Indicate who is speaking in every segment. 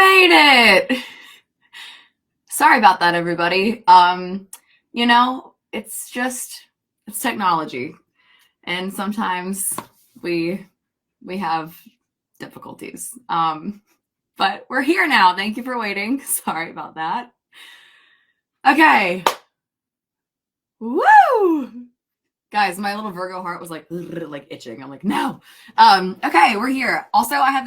Speaker 1: made it. Sorry about that, everybody. It's technology, and sometimes we we have difficulties. But we're here now. Thank you for waiting. Sorry about that. Okay. Woo! Guys, my little Virgo heart was like itching. I'm like, no. Okay, we're here. Also, I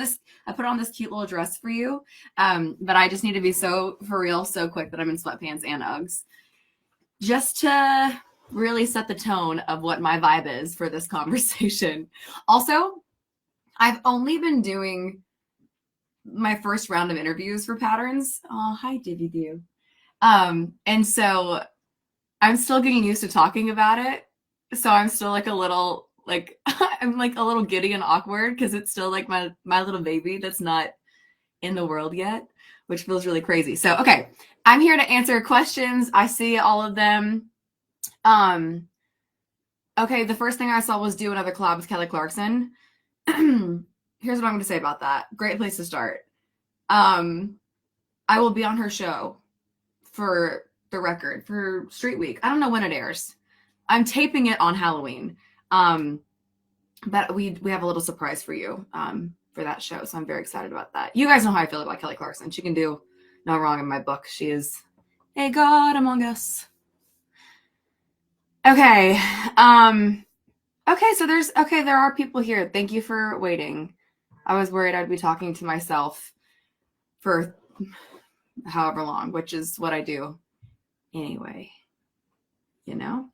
Speaker 1: put on this cute little dress for you. But I just need to be so for real, so quick that I'm in sweatpants and Uggs. Just to really set the tone of what my vibe is for this conversation. Also, I've only been doing my first round of interviews for Patterns. Oh, hi, Divvy View. And so I'm still getting used to talking about it. So I'm still like a little I'm like a little giddy and awkward because it's still like my little baby that's not in the world yet, which feels really crazy. So okay, I'm here to answer questions. I see all of them. Okay, the first thing I saw was do another collab with Kelly Clarkson. Here's what I'm going to say about that. Great place to start. I will be on her show for the record for Street Week. I don't know when it airs. I'm taping it on Halloween. But we have a little surprise for you for that show. So I'm very excited about that. You guys know how I feel about Kelly Clarkson. She can do no wrong in my book. She is a god among us. Okay. There are people here. Thank you for waiting. I was worried I'd be talking to myself for however long, which is what I do anyway. You know?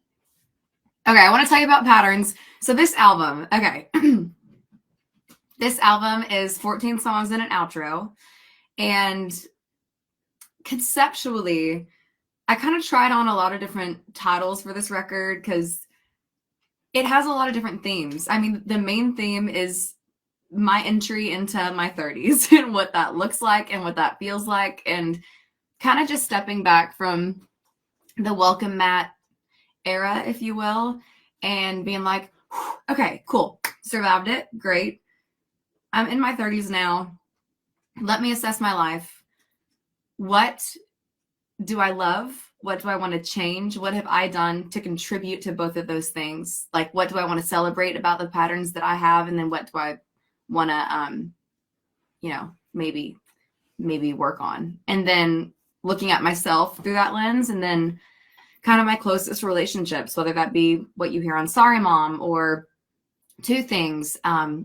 Speaker 1: Okay, I want to tell you about Patterns. So this album, okay. This album is 14 songs and an outro. And conceptually, I kind of tried on a lot of different titles for this record because it has a lot of different themes. I mean, the main theme is my entry into my 30s and what that looks like and what that feels like, and kind of just stepping back from the welcome mat era, if you will, and being like, okay, cool, survived it, great. I'm in my 30s now. Let me assess my life. What do I love? What do I want to change? What have I done to contribute to both of those things? Like, what do I want to celebrate about the patterns that I have? And then what do I want to, maybe work on? And then looking at myself through that lens, and then kind of my closest relationships, whether that be what you hear on Sorry Mom or Two Things.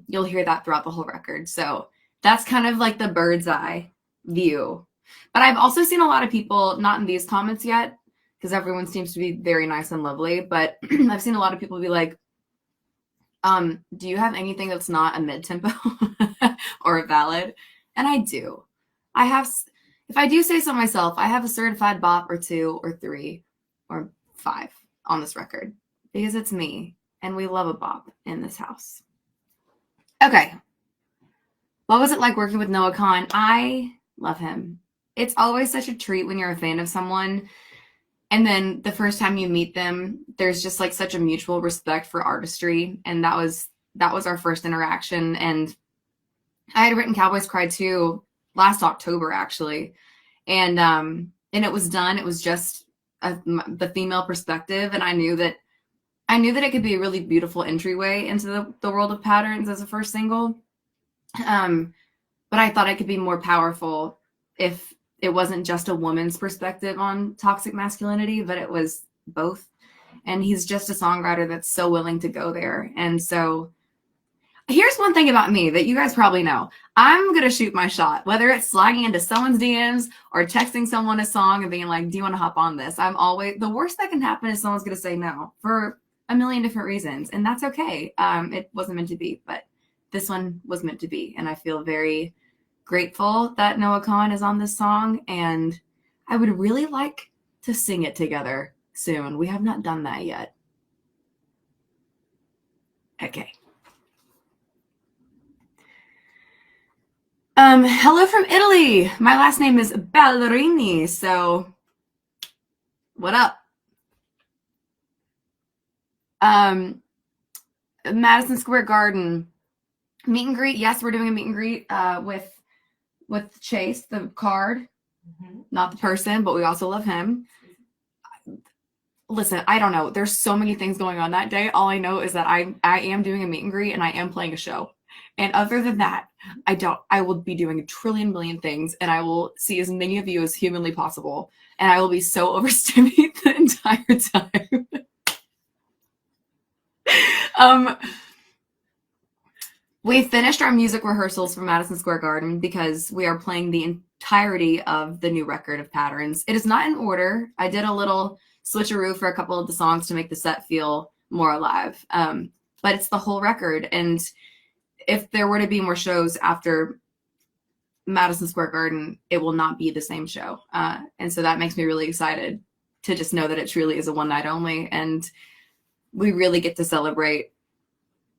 Speaker 1: You'll hear that throughout the whole record. So that's kind of like the bird's eye view. But I've also seen a lot of people, not in these comments yet, because everyone seems to be very nice and lovely, but I've seen a lot of people be like, do you have anything that's not a mid-tempo or a ballad? And I do. If I do say so myself, I have a certified bop or 2 or 3 or 5 on this record, because it's me, and we love a bop in this house. Okay. What was it like working with Noah Kahan? I love him. It's always such a treat when you're a fan of someone, and then the first time you meet them, there's just like such a mutual respect for artistry. And that was our first interaction. And I had written Cowboys Cry Too last October, actually. And it was done. It was just the female perspective. And I knew that it could be a really beautiful entryway into the world of Patterns as a first single. But I thought it could be more powerful if it wasn't just a woman's perspective on toxic masculinity, but it was both. And he's just a songwriter that's so willing to go there. And so here's one thing about me that you guys probably know. I'm going to shoot my shot, whether it's sliding into someone's DMs or texting someone a song and being like, do you want to hop on this? The worst that can happen is someone's going to say no for a million different reasons. And that's okay. It wasn't meant to be, but this one was meant to be. And I feel very grateful that Noah Kahan is on this song, and I would really like to sing it together soon. We have not done that yet. Okay. Hello from Italy. My last name is Ballerini, so what up? Madison Square Garden. Meet and greet. Yes, we're doing a meet and greet with with Chase, the card, not the person, but we also love him. Listen, I don't know. There's so many things going on that day. All I know is that I am doing a meet and greet and I am playing a show. And other than that, I will be doing a trillion million things and I will see as many of you as humanly possible. And I will be so overstimulated the entire time. We finished our music rehearsals for Madison Square Garden because we are playing the entirety of the new record of Patterns. It is not in order. I did a little switcheroo for a couple of the songs to make the set feel more alive. But it's the whole record. And if there were to be more shows after Madison Square Garden, it will not be the same show. And so that makes me really excited to just know that it truly is a one night only. And we really get to celebrate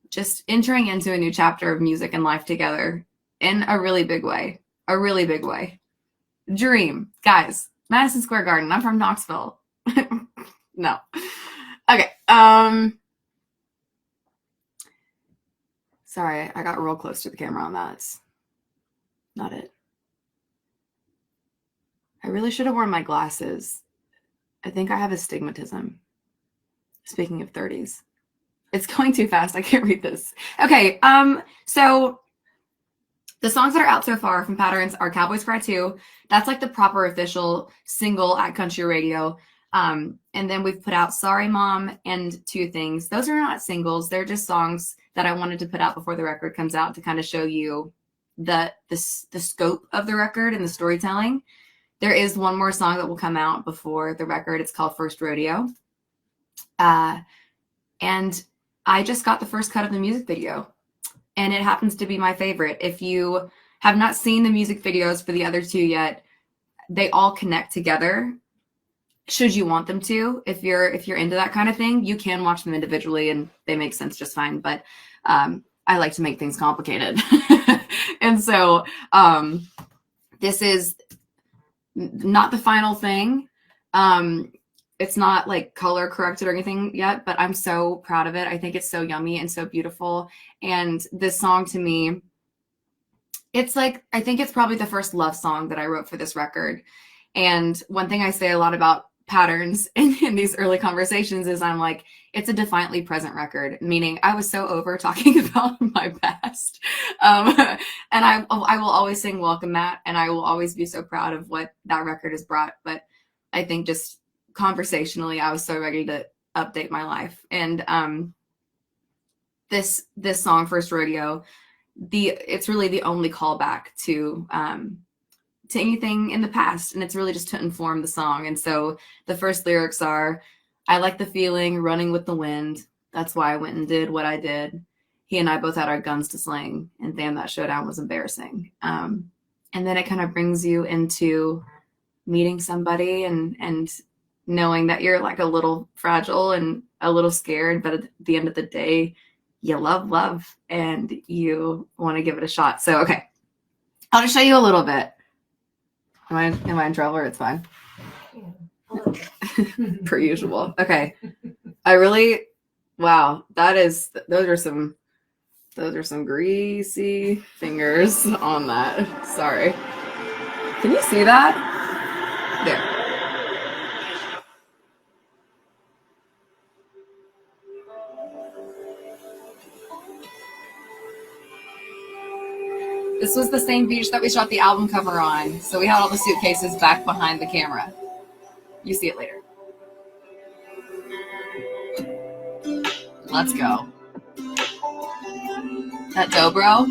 Speaker 1: just entering into a new chapter of music and life together in a really big way. A really big way. Dream. Guys, Madison Square Garden. I'm from Knoxville. No. Okay. Sorry, I got real close to the camera on that. It's not it. I really should have worn my glasses. I think I have astigmatism. Speaking of 30s. It's going too fast. I can't read this. Okay, so the songs that are out so far from Patterns are Cowboys Cry 2. That's like the proper official single at country radio. And then we've put out Sorry Mom and Two Things. Those are not singles. They're just songs that I wanted to put out before the record comes out to kind of show you the scope of the record and the storytelling. There is one more song that will come out before the record. It's called First Rodeo. And I just got the first cut of the music video, and it happens to be my favorite. If you have not seen the music videos for the other two yet, they all connect together. Should you want them to, if you're into that kind of thing, you can watch them individually and they make sense just fine. But I like to make things complicated. And so this is not the final thing. It's not like color corrected or anything yet, but I'm so proud of it. I think it's so yummy and so beautiful. And this song to me, it's like, I think it's probably the first love song that I wrote for this record. And one thing I say a lot about Patterns in these early conversations is I'm like, it's a defiantly present record, meaning I was so over talking about my past. And I will always sing Welcome Matt, and I will always be so proud of what that record has brought. But I think just conversationally, I was so ready to update my life. And this song, First Rodeo, it's really the only callback to anything in the past, and it's really just to inform the song. And so the first lyrics are, I like the feeling running with the wind. That's why I went and did what I did. He and I both had our guns to sling, and damn, that showdown was embarrassing. And then it kind of brings you into meeting somebody and knowing that you're like a little fragile and a little scared, but at the end of the day, you love and you want to give it a shot. So, okay, I'll just show you a little bit. Am I in trouble, or it's fine? Yeah. Per usual. Okay. Wow, those are some greasy fingers on that. Sorry. Can you see that? There. This was the same beach that we shot the album cover on, so we had all the suitcases back behind the camera. You see it later. Let's go. That dobro.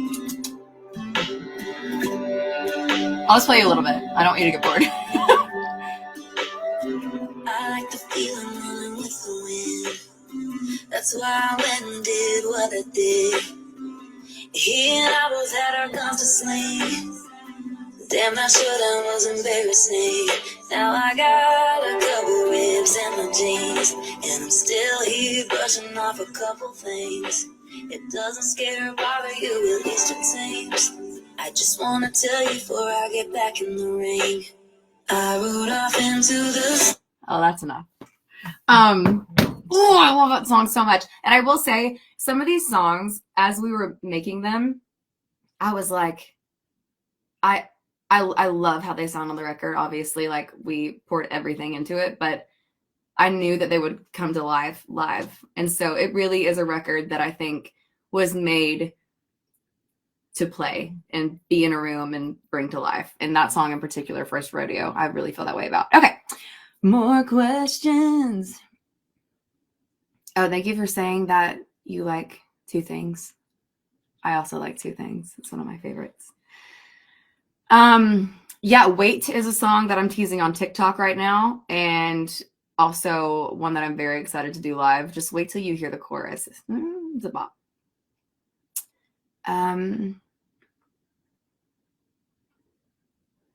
Speaker 1: I'll just play you a little bit. I don't want you to get bored. I like the feeling rolling with the wind. That's why I went and did what I did. He and I both had our guns to sling. Damn, that showdown was embarrassing. Now I got a couple ribs in my jeans, and I'm still here brushing off a couple things. It doesn't scare or bother you, at least it seems. I just wanna tell you before I get back in the ring. I rode off into the... Oh, that's enough. Oh, I love that song so much. And I will say, some of these songs, as we were making them, I was like, I love how they sound on the record. Obviously, like we poured everything into it, but I knew that they would come to live. And so it really is a record that I think was made to play and be in a room and bring to life. And that song in particular, First Rodeo, I really feel that way about. Okay, more questions. Oh, thank you for saying that you like Two Things. I also like Two Things. It's one of my favorites. Yeah, Wait is a song that I'm teasing on TikTok right now, and also one that I'm very excited to do live. Just wait till you hear the chorus. It's a bop.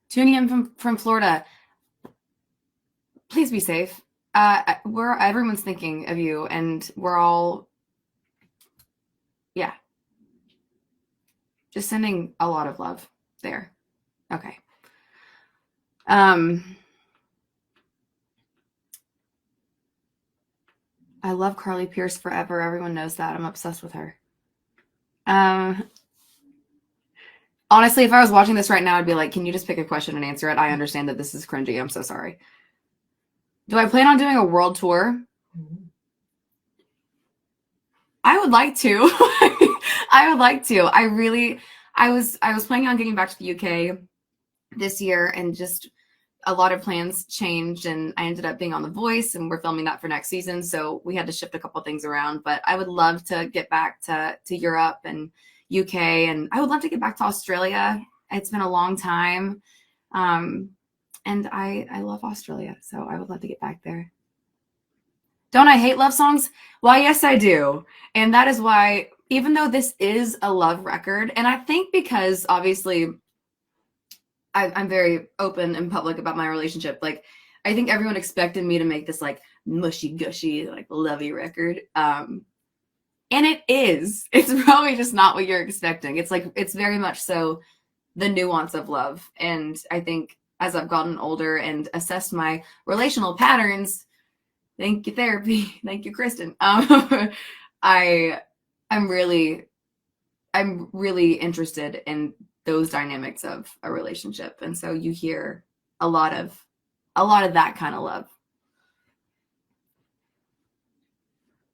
Speaker 1: Tuning in from Florida. Please be safe. Everyone's thinking of you, and we're all, yeah, just sending a lot of love there. Okay. I love Carly Pierce forever. Everyone knows that. I'm obsessed with her. Honestly, if I was watching this right now, I'd be like, can you just pick a question and answer it? I understand that this is cringy. I'm so sorry. Do I plan on doing a world tour? I would like to. I would like to. I was planning on getting back to the UK this year, and just a lot of plans changed, and I ended up being on The Voice, and we're filming that for next season. So we had to shift a couple things around, but I would love to get back to Europe and UK, and I would love to get back to Australia. It's been a long time. And I love Australia, so I would love to get back there. Don't I hate love songs? Well, yes, I do. And that is why, even though this is a love record, and I think because obviously I'm very open and public about my relationship, like I think everyone expected me to make this like mushy gushy, like lovey record. And it is. It's probably just not what you're expecting. It's like, it's very much so the nuance of love. And I think as I've gotten older and assessed my relational patterns, thank you, therapy. Thank you, Kristen. I'm really interested in those dynamics of a relationship. And so you hear a lot of that kind of love.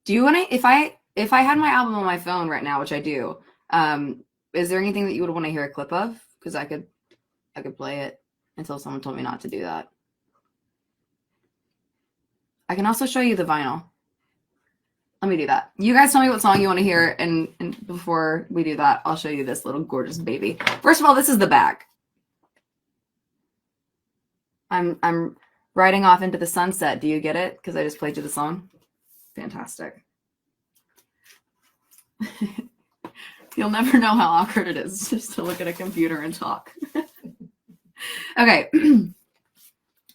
Speaker 1: Do you want to, if I had my album on my phone right now, which I do, is there anything that you would want to hear a clip of? Because I could play it until someone told me not to do that. I can also show you the vinyl. Let me do that. You guys tell me what song you want to hear, and before we do that, I'll show you this little gorgeous baby. First of all, this is the back. I'm riding off into the sunset. Do you get it? Because I just played you the song. Fantastic. You'll never know how awkward it is just to look at a computer and talk. Okay.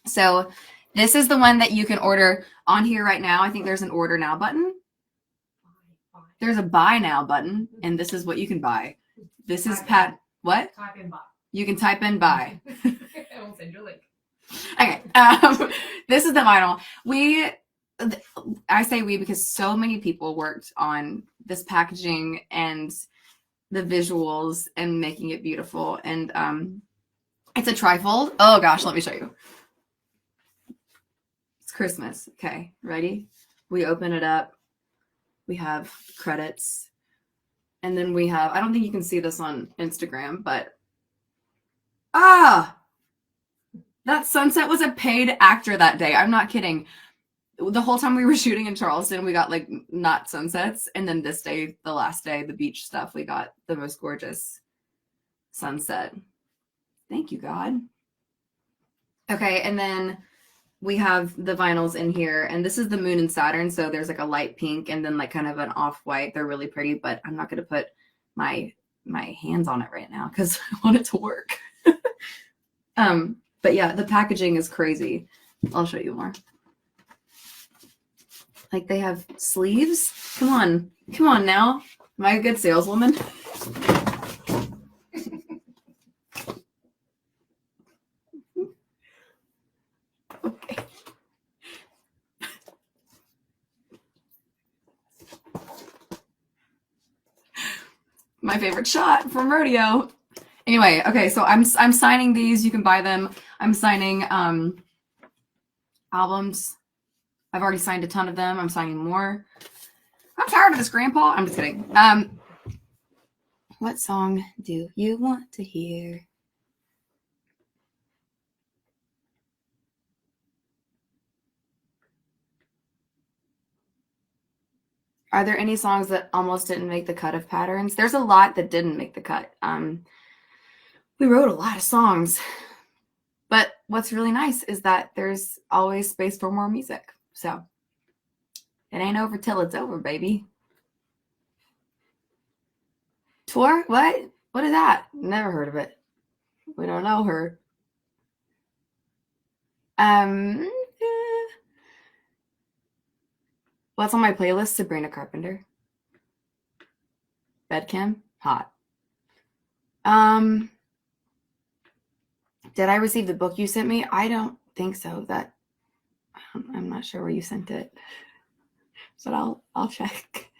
Speaker 1: So this is the one that you can order on here right now. I think there's an order now button. There's a buy now button, and this is what you can buy. This is Pat. What?
Speaker 2: Type in buy.
Speaker 1: You can type in buy.
Speaker 2: I will send you a link.
Speaker 1: Okay. This is the vinyl. I say we because so many people worked on this packaging and the visuals and making it beautiful. And it's a trifold. Oh gosh, let me show you. It's Christmas. Okay, ready? We open it up. We have credits. And then we have, I don't think you can see this on Instagram, but that sunset was a paid actor that day. I'm not kidding. The whole time we were shooting in Charleston, we got like not sunsets. And then this day, the last day, the beach stuff, we got the most gorgeous sunset. Thank you, God. Okay, and then we have the vinyls in here, and this is the Moon and Saturn. So there's like a light pink and then like kind of an off-white. They're really pretty, but I'm not going to put my hands on it right now because I want it to work. But yeah, the packaging is crazy. I'll show you more. Like they have sleeves. Come on now. Am I a good saleswoman? Okay. My favorite shot from Rodeo. Anyway, okay, so I'm signing these. You can buy them. I'm signing albums. I've already signed a ton of them. I'm signing more. I'm tired of this, Grandpa. I'm just kidding. What song do you want to hear? Are there any songs that almost didn't make the cut of Patterns? There's a lot that didn't make the cut. We wrote a lot of songs, but what's really nice is that there's always space for more music. So it ain't over till it's over, baby. Tour? What? What is that? Never heard of it. We don't know her. What's on my playlist? Sabrina Carpenter. Bedcam? Hot. Did I receive the book you sent me? I don't think so. I'm not sure where you sent it, but I'll check.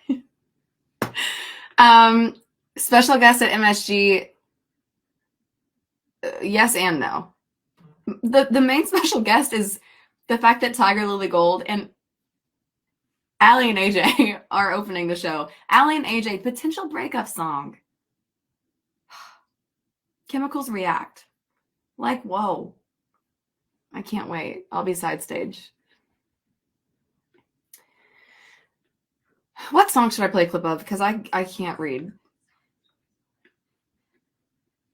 Speaker 1: Special guest at MSG. Yes and no. The main special guest is the fact that Tiger Lily Gold and Allie and AJ are opening the show. Allie and AJ, potential breakup song. Chemicals React. Like, whoa. I can't wait. I'll be side stage. What song should I play a clip of? Because I can't read.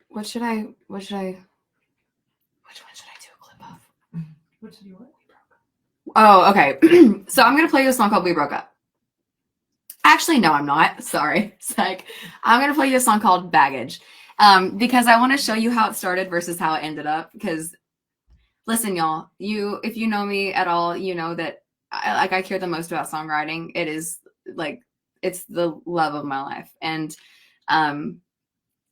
Speaker 1: Which one should I do a clip of?
Speaker 2: Which do you want?
Speaker 1: Oh, okay. So I'm going to play you a song called We Broke Up. Actually, no, I'm not. Sorry. Psych. I'm going to play you a song called Baggage. Because I want to show you how it started versus how it ended up. Because, listen, y'all, if you know me at all, you know that I care the most about songwriting. It is like, it's the love of my life. And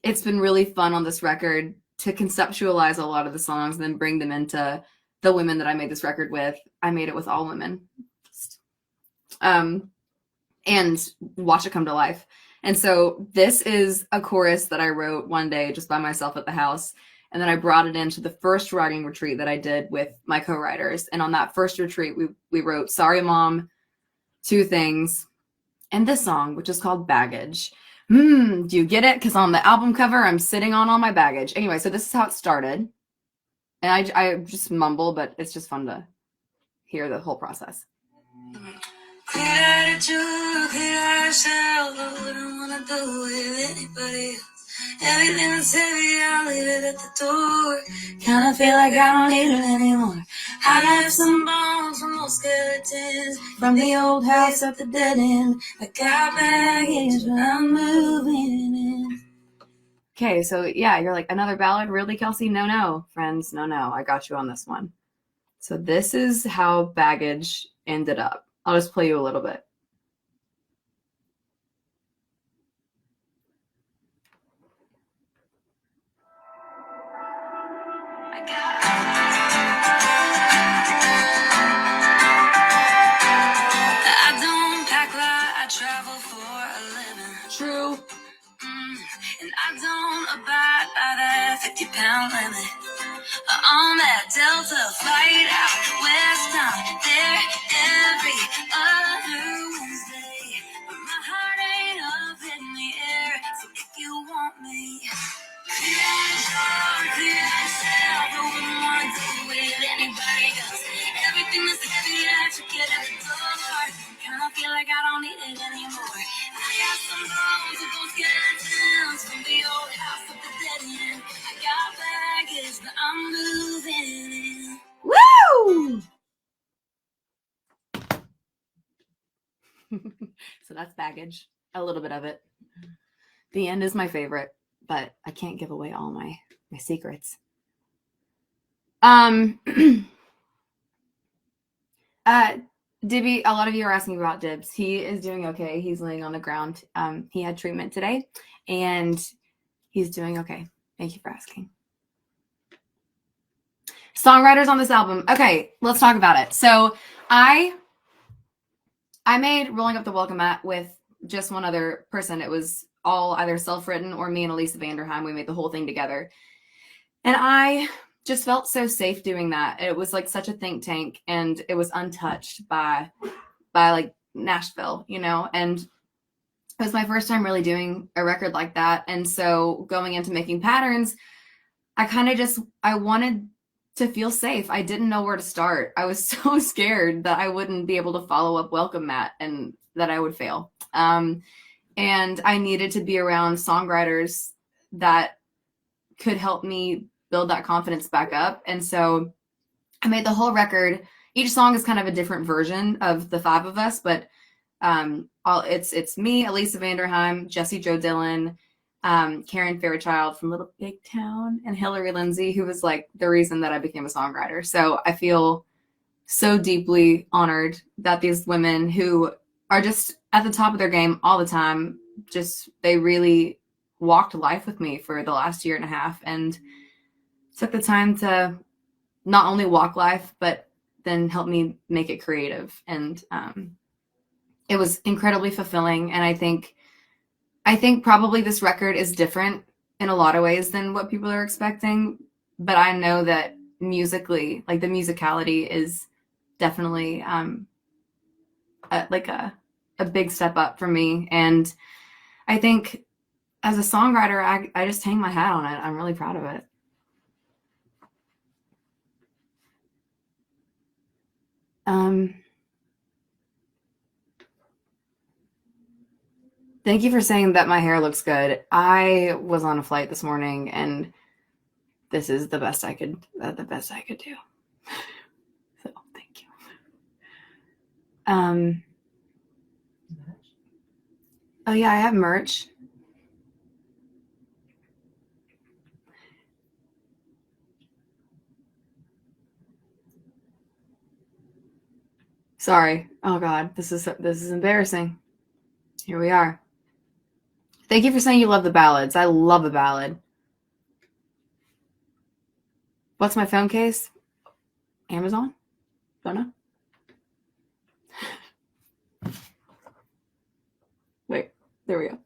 Speaker 1: it's been really fun on this record to conceptualize a lot of the songs and then bring them into the women that I made this record with. I made it with all women. And watch it come to life. And so this is a chorus that I wrote one day just by myself at the house. And then I brought it into the first writing retreat that I did with my co-writers. And on that first retreat, we wrote Sorry Mom, Two Things, and this song, which is called Baggage. Do you get it? Because on the album cover, I'm sitting on all my baggage. Anyway, so this is how it started. And I just mumble, but it's just fun to hear the whole process.
Speaker 3: Clear attitude, clear ourselves. I wouldn't wanna do with anybody else. Everything that's heavy, I'll leave it at the door. Kinda feel like I don't need it anymore. I left some bones from those skeletons from the old house at the dead end. I got baggage, but I'm moving in.
Speaker 1: Okay, so yeah, you're like, another ballad? Really, Kelsey? No, friends, no. I got you on this one. So this is how Baggage ended up. I'll just play you a little bit.
Speaker 3: I don't pack light, I travel for a living.
Speaker 1: True.
Speaker 3: And I don't abide by that 50-pound limit. On that Delta flight out west, I'm there every other Wednesday. But my heart ain't up in the air, so if you want me, clear yourself. I wouldn't want to do with anybody else. Everything that's heavy, I should get at the door. Kinda feel like I don't need it anymore. I got some bones and those skeletons from the old house at the dead end. I got baggage, but I'm moving in.
Speaker 1: Woo! So that's Baggage. A little bit of it. The end is my favorite, but I can't give away all my secrets. Dibby, a lot of you are asking about Dibs. He is doing okay. He's laying on the ground. He had treatment today, and he's doing okay. Thank you for asking. Songwriters on this album. Okay, let's talk about it. So I made Rolling Up the Welcome Mat with just one other person. It was all either self-written or me and Elisa Vanderheim. We made the whole thing together. And I just felt so safe doing that. It was like such a think tank, and it was untouched by like Nashville, you know? And it was my first time really doing a record like that. And so going into making patterns, I wanted to feel safe. I didn't know where to start. I was so scared that I wouldn't be able to follow up Welcome Mat and that I would fail. And I needed to be around songwriters that could help me build that confidence back up. And so I made the whole record. Each song is kind of a different version of the five of us, but it's me, Elisa Vanderheim, Jessie Jo Dillon, Karen Fairchild from Little Big Town, and Hillary Lindsay, who was like the reason that I became a songwriter. So I feel so deeply honored that these women who are just at the top of their game all the time, they really walked life with me for the last year and a half and took the time to not only walk life, but then help me make it creative. And it was incredibly fulfilling. And I think probably this record is different in a lot of ways than what people are expecting. But I know that musically, like the musicality is definitely a big step up for me. And I think as a songwriter, I just hang my hat on it. I'm really proud of it. Thank you for saying that my hair looks good. I was on a flight this morning, and this is the best I could do. So thank you. Oh yeah, I have merch. Sorry. Oh God, this is embarrassing. Here we are. Thank you for saying you love the ballads. I love a ballad. What's my phone case? Amazon? Don't know. Wait, there we go.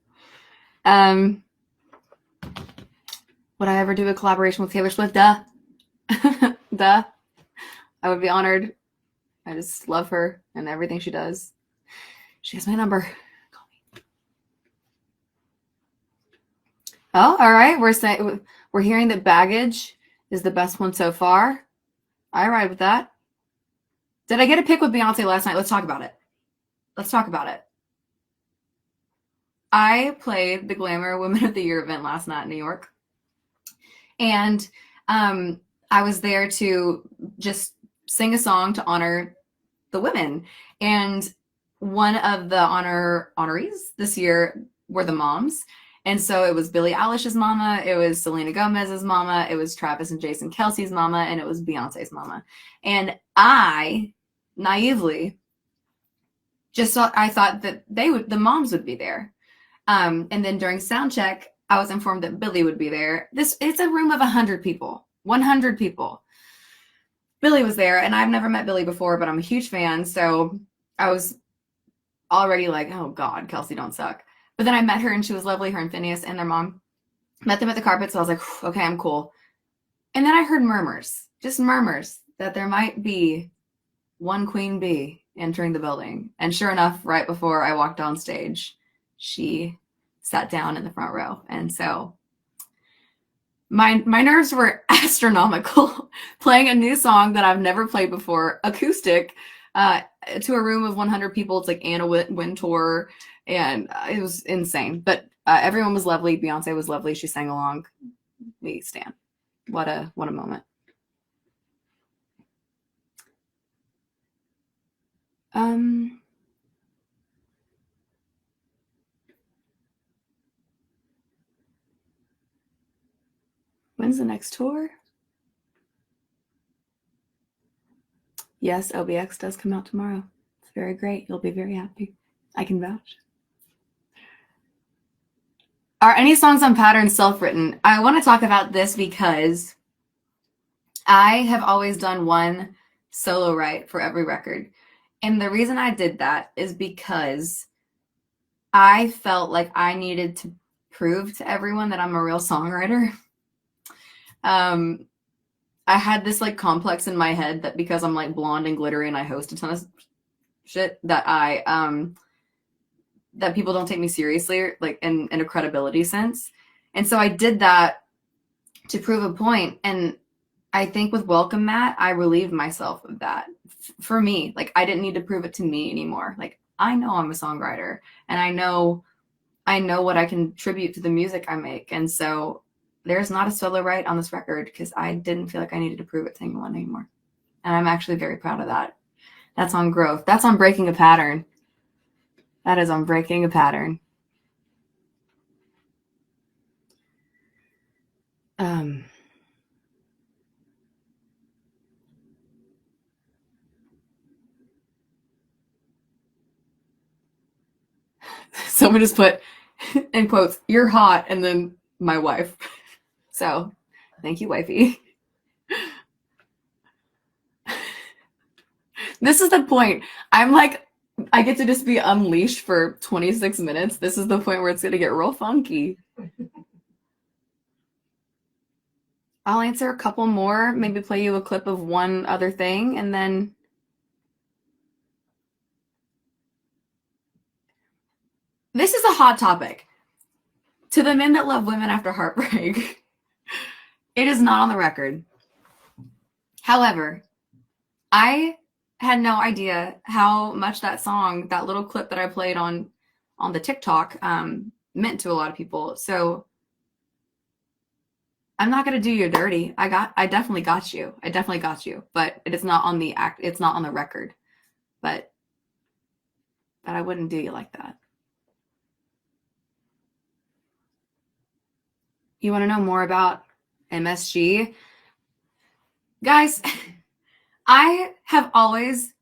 Speaker 1: Would I ever do a collaboration with Taylor Swift? Duh. Duh. I would be honored. I just love her and everything she does. She has my number. Call me. Oh, all right. We're hearing that Baggage is the best one so far. I ride with that. Did I get a pic with Beyonce last night? Let's talk about it. I played the Glamour Women of the Year event last night in New York. And I was there to just sing a song to honor the women. And one of the honorees this year were the moms. And so it was Billie Eilish's mama, it was Selena Gomez's mama, it was Travis and Jason Kelsey's mama, and it was Beyonce's mama. And I naively I thought that the moms would be there. And then during sound check, I was informed that Billie would be there. It's a room of 100 people. 100 people. Billie was there, and I've never met Billie before, but I'm a huge fan. So I was already like, oh God, Kelsey, don't suck. But then I met her, and she was lovely, her and Phineas and their mom. Met them at the carpet, so I was like, okay, I'm cool. And then I heard murmurs, just murmurs, that there might be one queen bee entering the building. And sure enough, right before I walked on stage, she sat down in the front row. And so my nerves were astronomical playing a new song that I've never played before, acoustic, to a room of 100 people. It's like Anna Wintour, and it was insane. But everyone was lovely. Beyonce was lovely. She sang along. We stand. What a moment. When's the next tour? Yes, OBX does come out tomorrow. It's very great. You'll be very happy. I can vouch. Are any songs on Pattern self-written? I want to talk about this because I have always done one solo write for every record. And the reason I did that is because I felt like I needed prove to everyone that I'm a real songwriter. I had this like complex in my head that because I'm like blonde and glittery and I host a ton of shit that that people don't take me seriously, like in a credibility sense. And so I did that to prove a point. And I think with Welcome Mat, I relieved myself of that. For me, like I didn't need to prove it to me anymore. Like I know I'm a songwriter and I know what I contribute to the music I make. And so there's not a solo write on this record because I didn't feel like I needed to prove it to anyone anymore. And I'm actually very proud of that. That's on growth. That's on breaking a pattern. That is on breaking a pattern. Someone just put in quotes, "You're hot," and then my wife. So thank you, wifey. This is the point. I'm like, I get to just be unleashed for 26 minutes. This is the point where it's going to get real funky. I'll answer a couple more, maybe play you a clip of one other thing, and then this is a hot topic. To the men that love women after heartbreak, it is not on the record. However, I had no idea how much that song, that little clip that I played on the TikTok, meant to a lot of people. So I'm not gonna do you dirty. I definitely got you. I definitely got you. But it is not on the act. It's not on the record. But I wouldn't do you like that. You want to know more about MSG? Guys, I have always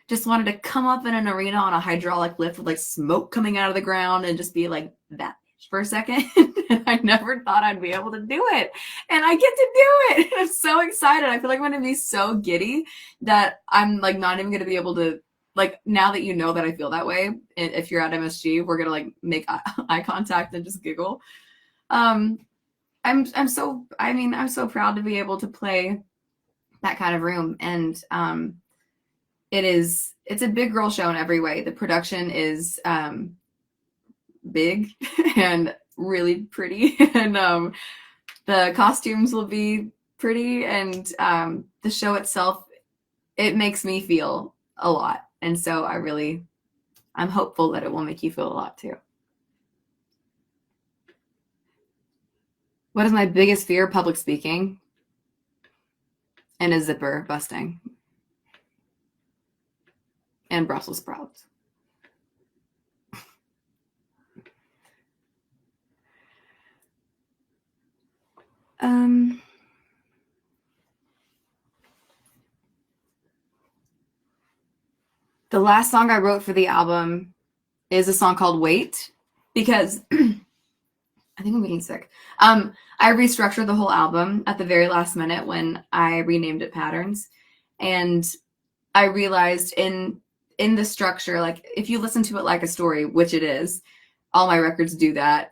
Speaker 1: just wanted to come up in an arena on a hydraulic lift with like smoke coming out of the ground and just be like that bitch for a second. And I never thought I'd be able to do it. And I get to do it. And I'm so excited. I feel like I'm going to be so giddy that I'm like not even going to be able to, like, now that you know that I feel that way, if you're at MSG, we're going to like make eye contact and just giggle. I'm so proud to be able to play that kind of room. And it's a big girl show in every way. The production is big and really pretty, and the costumes will be pretty, and the show itself, it makes me feel a lot. And so I'm hopeful that it will make you feel a lot too. What is my biggest fear? Public speaking and a zipper busting and Brussels sprouts. The last song I wrote for the album is a song called Wait, because I think I'm getting sick. I restructured the whole album at the very last minute when I renamed it Patterns. And I realized in the structure, like if you listen to it like a story, which it is, all my records do that.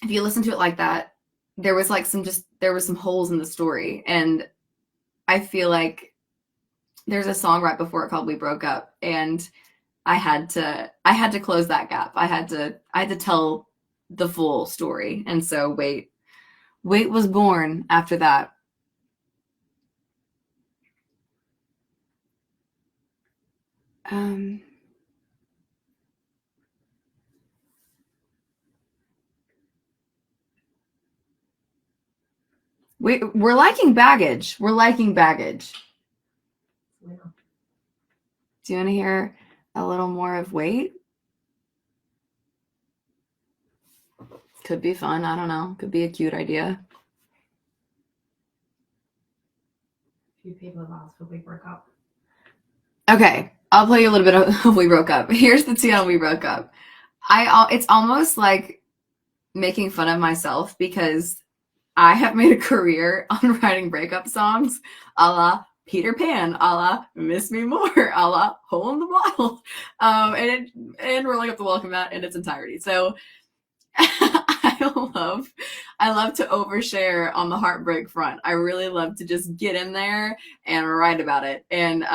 Speaker 1: If you listen to it like that, there was some holes in the story. And I feel like there's a song right before it called We Broke Up. And I had to close that gap. I had to tell the full story. And so Wait was born after that. We're liking baggage. We're liking baggage. Yeah. Do you want to hear a little more of Wait? Could be fun. I don't know. Could be a cute idea.
Speaker 3: Few people have asked if we broke up.
Speaker 1: Okay, I'll play you a little bit of We Broke Up. Here's the tune on We Broke Up. It's almost like making fun of myself because I have made a career on writing breakup songs, a la Peter Pan, a la Miss Me More, a la Hole in the Bottle, and Rolling Up the Welcome Mat in its entirety. So I love to overshare on the heartbreak front. I really love to just get in there and write about it. And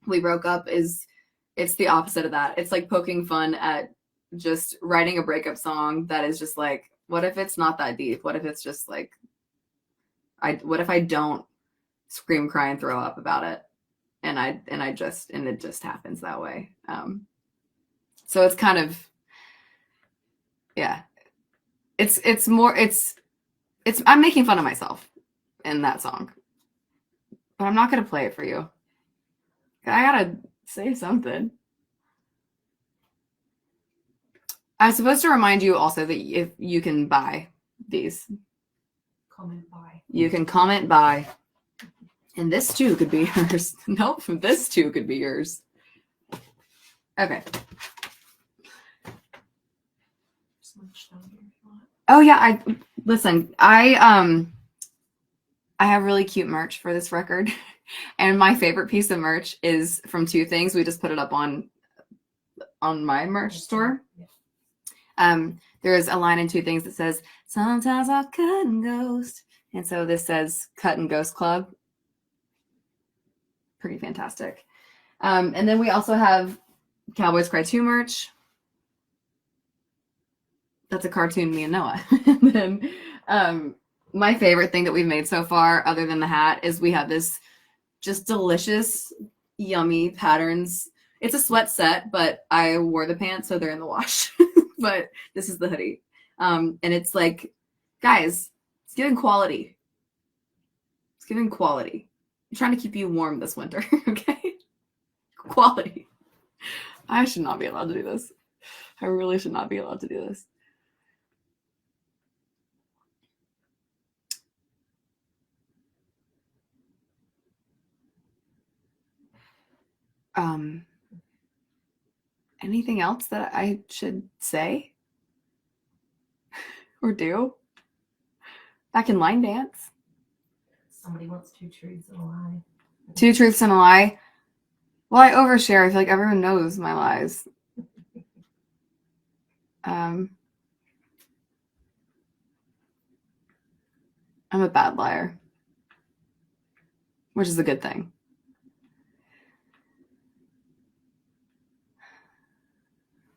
Speaker 1: We Broke Up is it's the opposite of that. It's like poking fun at just writing a breakup song that is just like, what if it's not that deep? What if it's just like what if I don't scream, cry, and throw up about it? And it just happens that way. So it's kind of, yeah, it's more, I'm making fun of myself in that song, but I'm not going to play it for you. I gotta say something. I was supposed to remind you also that if you can buy these,
Speaker 2: Comment by.
Speaker 1: you can comment buy, and this too could be yours. Nope, this too could be yours. Okay. Oh yeah, I have really cute merch for this record. And my favorite piece of merch is from Two Things. We just put it up on my merch store. There is a line in Two Things that says, "Sometimes I cut and ghost." And so this says Cut and Ghost Club. Pretty fantastic. And then we also have Cowboys Cry 2 merch. That's a cartoon, me and Noah. And then my favorite thing that we've made so far, other than the hat, is we have this just delicious, yummy patterns. It's a sweat set, but I wore the pants, so they're in the wash. But this is the hoodie. And it's like, guys, it's giving quality. It's giving quality. I'm trying to keep you warm this winter, okay? Quality. I should not be allowed to do this. I really should not be allowed to do this. Anything else that I should say or do? Back in line dance.
Speaker 2: Somebody wants 2 truths and a lie.
Speaker 1: 2 truths and a lie. Well, I overshare. I feel like everyone knows my lies. I'm a bad liar, which is a good thing.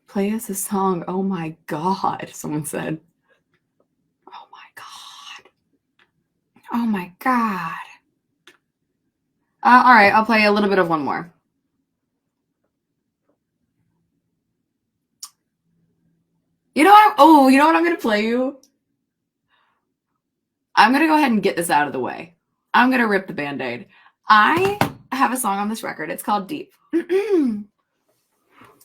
Speaker 1: Play us a song. Oh my God, someone said. Oh my God. Oh my God. All right, I'll play a little bit of one more. You know what I'm going to play you? I'm going to go ahead and get this out of the way. I'm going to rip the Band-Aid. I have a song on this record. It's called Deep.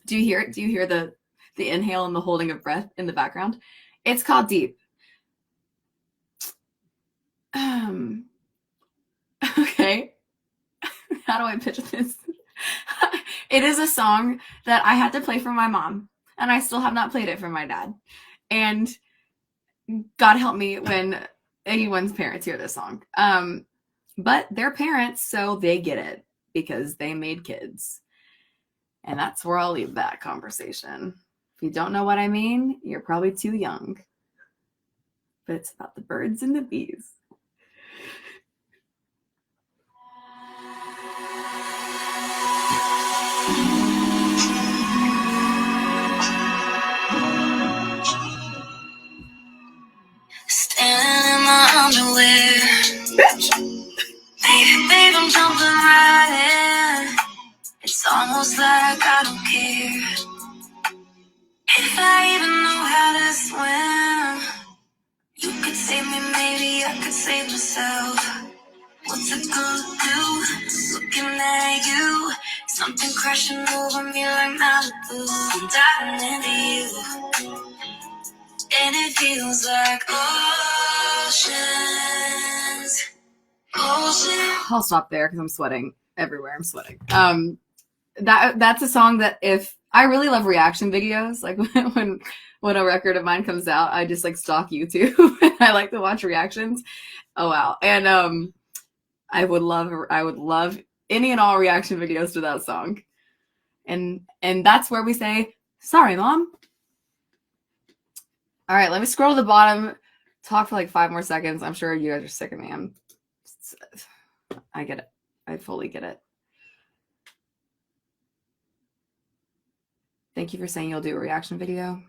Speaker 1: Do you hear it? Do you hear the inhale and the holding of breath in the background? It's called Deep. Okay. How do I pitch this? It is a song that I had to play for my mom, and I still have not played it for my dad. And God help me when anyone's parents hear this song. But they're parents, so they get it because they made kids. And that's where I'll leave that conversation. If you don't know what I mean, you're probably too young. But it's about the birds and the bees.
Speaker 3: Standing in my underwear. Babe, I'm jumping right in. It's almost like I don't care if I even know how to swim. You could save me, maybe I could save myself. What's it gonna do? Looking at you, something crashing over me like Malibu. I'm diving into you, and it feels like oceans.
Speaker 1: I'll stop there because I'm sweating everywhere. I'm sweating. That's a song that if I really love reaction videos, like when a record of mine comes out, I just like stalk YouTube and I like to watch reactions. Oh wow. And I would love any and all reaction videos to that song. And that's where we say, sorry, Mom. All right, let me scroll to the bottom, talk for like 5 more seconds. I'm sure you guys are sick of me. I get it. I fully get it. Thank you for saying you'll do a reaction video.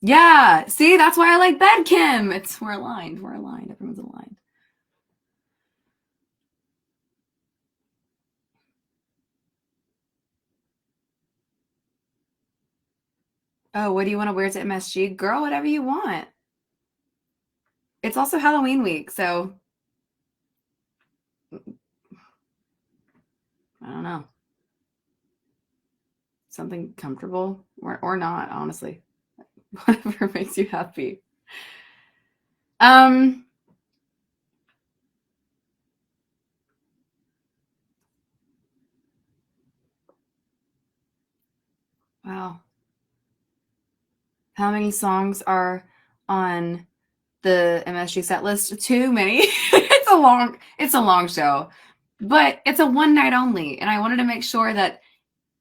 Speaker 1: Yeah, see, that's why I like Bed Kim. We're aligned. We're aligned. Everyone's aligned. Oh, what do you want to wear to MSG? Girl, whatever you want. It's also Halloween week, so I don't know. Something comfortable or not, honestly. Whatever makes you happy. Wow. How many songs are on the MSG set list? Too many. It's a long show, but it's a one night only, and I wanted to make sure that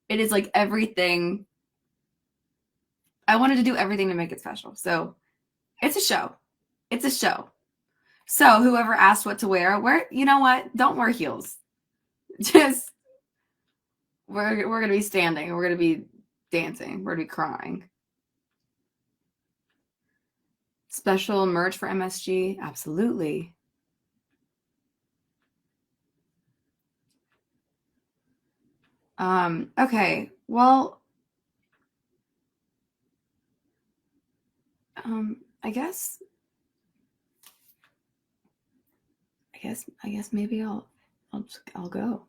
Speaker 1: it is like everything. I wanted to do everything to make it special. So it's a show. It's a show. So whoever asked what to wear, you know what? Don't wear heels. Just we're gonna be standing. We're gonna be dancing. We're gonna be crying. Special merch for MSG? Absolutely. Okay. Well, I guess maybe I'll go.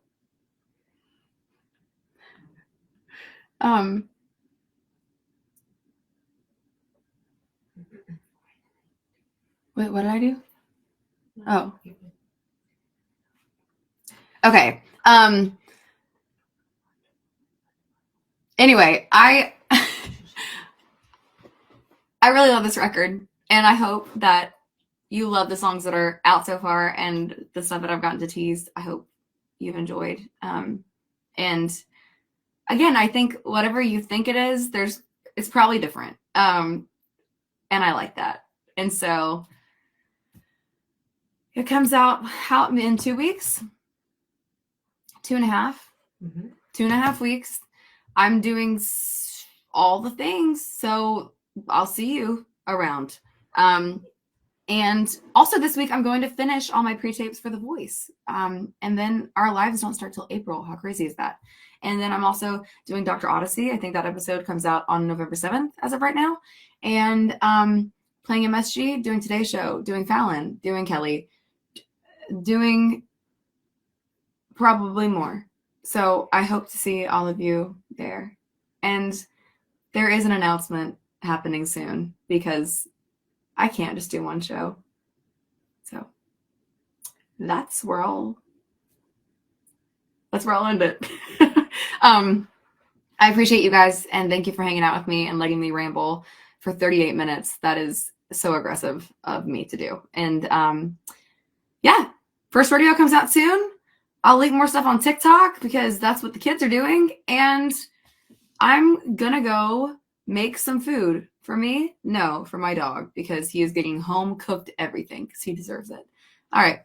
Speaker 1: Wait, what did I do? Oh. Okay. Anyway, I really love this record, and I hope that you love the songs that are out so far and the stuff that I've gotten to tease. I hope you've enjoyed. And again, I think whatever you think it is, it's probably different. And I like that. And so it comes out in 2 weeks, 2.5, 2.5 weeks. I'm doing all the things, so I'll see you around. And also this week, I'm going to finish all my pre-tapes for The Voice. And then our lives don't start till April. How crazy is that? And then I'm also doing Dr. Odyssey. I think that episode comes out on November 7th as of right now. And playing MSG, doing Today's Show, doing Fallon, doing Kelly, doing probably more. So I hope to see all of you there. And there is an announcement happening soon because I can't just do one show. So that's where I'll end it. I appreciate you guys, and thank you for hanging out with me and letting me ramble for 38 minutes. That is so aggressive of me to do. And yeah, first rodeo comes out soon. I'll link more stuff on TikTok because that's what the kids are doing. And I'm gonna go make some food. For me? No, for my dog, because he is getting home cooked everything because he deserves it. All right.